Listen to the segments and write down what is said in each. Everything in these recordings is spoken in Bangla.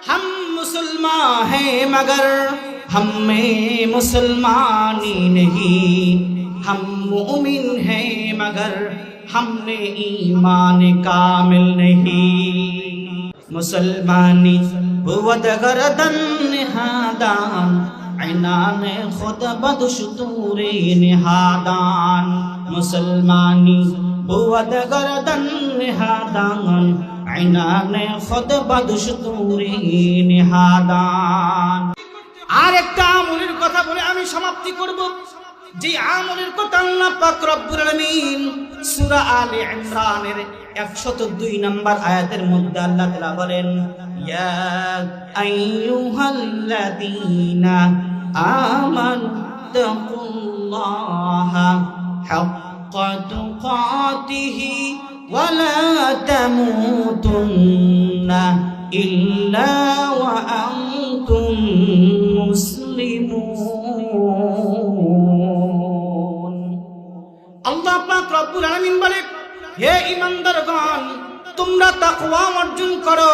हम मुसलमान हैं मगर हम में मुसलमानी नहीं, हम मुमिन हैं मगर हमने ईमान कामिल नहीं। मुसलमानी बुवद गर्दन निहादान, ऐनान खुद बदशतूरे निहादान। मुसलमानी बुवद गर्दन निहादान, ऐनान खुद बदशतूरे निहादान। আর একটা আমলের কথা বলে আমি সমাপ্তি করব, যে আমলের কথা আল্লাহ পাক রব্বুল আলামিন সূরা আলে ইমরানের 102 নম্বর আয়াতের মধ্যে আল্লাহ তাআলা বলেন, ইয়া আইয়ুহাল্লাযীনা আমানু তাকুল্লাহা হাক্কা তুকাতিহি ওয়া লা তামুতুন্না ইল্লা ওয়া আনতুম মুসলিমুন। আল্লাহ পাক রব্বুল আলামিন বলে, হে ঈমানদারগণ, তোমরা তাকওয়া অর্জন করো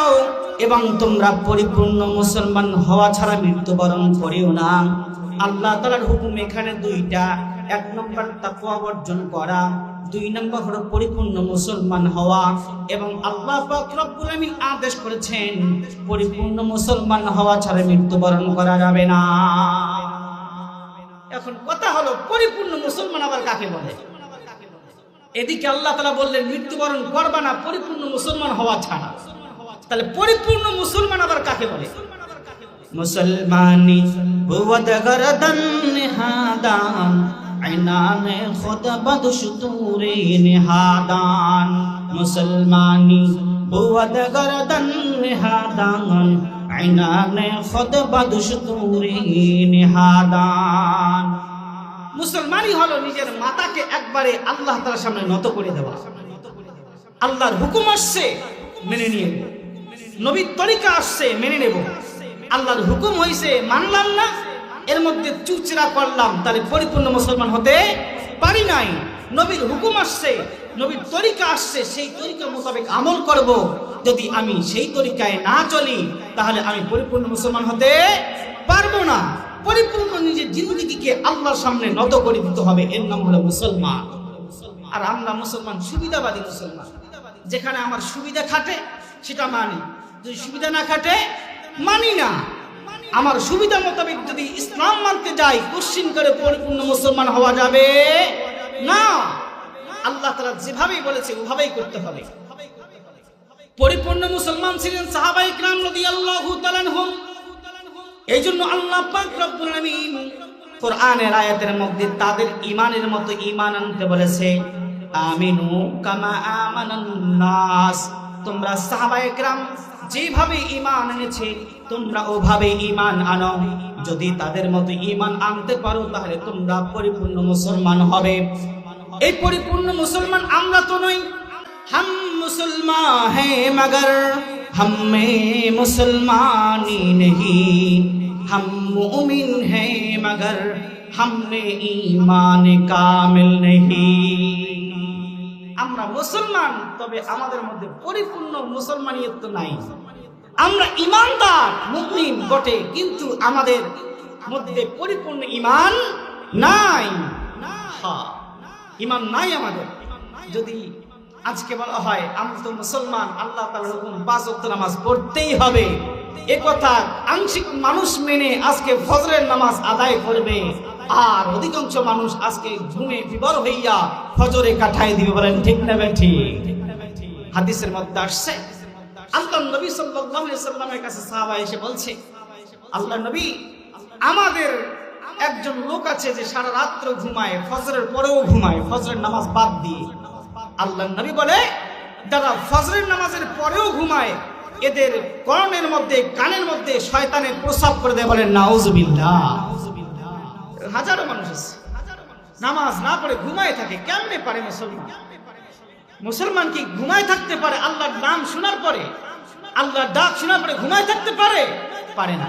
এবং তোমরা পরিপূর্ণ মুসলমান হওয়া ছাড়া মৃত্যুবরণ করিও না। আল্লাহ তাআলার হুকুম এখানে দুইটা, এক নম্বর তাকওয়া অর্জন করা, দুই নম্বর হলো পরিপূর্ণ মুসলমান হওয়া। এবং আল্লাহ পাক রব্বুল আলামিন আদেশ করেছেন পরিপূর্ণ মুসলমান হওয়া ছাড়া মৃত্যুবরণ করা যাবে না। এখন কথা হলো পরিপূর্ণ মুসলমান আবার কাকে বলে? এদিকে আল্লাহ তাআলা বললেন মৃত্যুবরণ করবা না পরিপূর্ণ মুসলমান হওয়া ছাড়া, তাহলে পরিপূর্ণ মুসলমান আবার কাকে বলে? মুসলমানি বুওয়াদ গরদান নিহাদান, ऐनान खुद बदशतूरे निहादान। मुसलमानी बुवद गर्दन निहादान, ऐनान खुद बदशतूरे निहादान। মুসলমানি হলো নিজের মাথাকে একবারে আল্লাহ তাআলার সামনে নত করে দেওয়া। আল্লাহর হুকুম আসছে মেনে নিয়ে নেব, নবীর তরিকা আসছে মেনে নেব। আল্লাহর হুকুম হইছে মানলাম না, এর মধ্যে চুচরা করলাম, তাহলে পরিপূর্ণ মুসলমান হতে পারি নাই। নবীর হুকুম আসছে, নবীর তরিকা আসছে, সেই তরিকা মোতাবেক আমল করব। যদি আমি সেই তরিকায় না চলি তাহলে আমি পরিপূর্ণ মুসলমান হতে পারবো না। পরিপূর্ণ নিজের জিন্দেগিকে আল্লাহর সামনে নত করে দিতে হবে, এর নাম হলো মুসলমান। আর আমরা মুসলমান সুবিধাবাদী মুসলমান, যেখানে আমার সুবিধা খাটে সেটা মানি, যদি সুবিধা না খাটে মানি না। আমার সুবিধা মোতাবেক যদি ইসলাম মানতে যাই, কোশ্চিন করে পরিপূর্ণ মুসলমান হওয়া যাবে না। আল্লাহ তাআলা যেভাবেই বলেছে ওভাবেই করতে হবে। পরিপূর্ণ মুসলমান ছিলেন সাহাবায়ে কিরাম রাদিয়াল্লাহু তাআলা আনহুম। এইজন্য আল্লাহ পাক রব্বুল আলামিন কোরআনের আয়াতের মধ্যে তাদের ঈমানের মতো ঈমান আনতে বলেছে, আমিনু কামা আমানান নাস। তোমরা সাহাবায়ে কিরাম যেভাবে ঈমান এনেছে তোমরা ওভাবে ঈমান আনো। যদি তাদের মতো ঈমান আনতে পারো তাহলে তোমরা পরিপূর্ণ মুসলমান হবে। এই পরিপূর্ণ মুসলমান আমরা তো নই। हम मुसलमान हैं मगर हम में मुसलमानी नहीं, हम मुमिन हैं मगर हमने ईमान कामिल नहीं। আমরা মুসলমান, তবে আমাদের মধ্যে পরিপূর্ণ মুসলমানিয়ত নাই। আমরা ঈমানদার মুমিন বটে, কিন্তু আমাদের মধ্যে পরিপূর্ণ ঈমান নাই। হ্যাঁ, ঈমান নাই আমাদের। যদি আজকে বলা হয় আমরা তো মুসলমান, আল্লাহ তাআলার হুকুম 5 ওয়াক্ত নামাজ পড়তেই হবে, এ কথা আংশিক মানুষ মেনে আজকে ফজরের নামাজ আদায় করবে, আর অধিকাংশ মানুষ আজকে ঘুমে বিভোর হইয়া ফজরে কাটায় দিবে। বলেন ঠিক না ঠিক? হাদিসের মধ্যে আসছে আল্লাহর নবী সাল্লাল্লাহু আলাইহি সাল্লামের কাছে সাহাবা এসে বলছে, আল্লাহর নবী, আমাদের একজন লোক আছে যে সারা রাত্র ঘুমায়, ফজরের পরেও ঘুমায়, ফজরের নামাজ বাদ দিয়ে। আল্লাহর নবী বলে, যারা ফজরের নামাজের পরেও ঘুমায় এদের কর্ণের মধ্যে, কানের মধ্যে শয়তানে প্রসাব করে দেয়। বলেন নাউজুবিল্লাহ। হাজারো মানুষ আছে নামাজ না পড়ে ঘুমায় থাকে। কেমনে পারে মুসলমান? মুসলমান কি ঘুমায় থাকতে পারে? আল্লাহর নাম শোনার পরে, আল্লাহর ডাক শোনার পরে ঘুমায় থাকতে পারে? পারে না।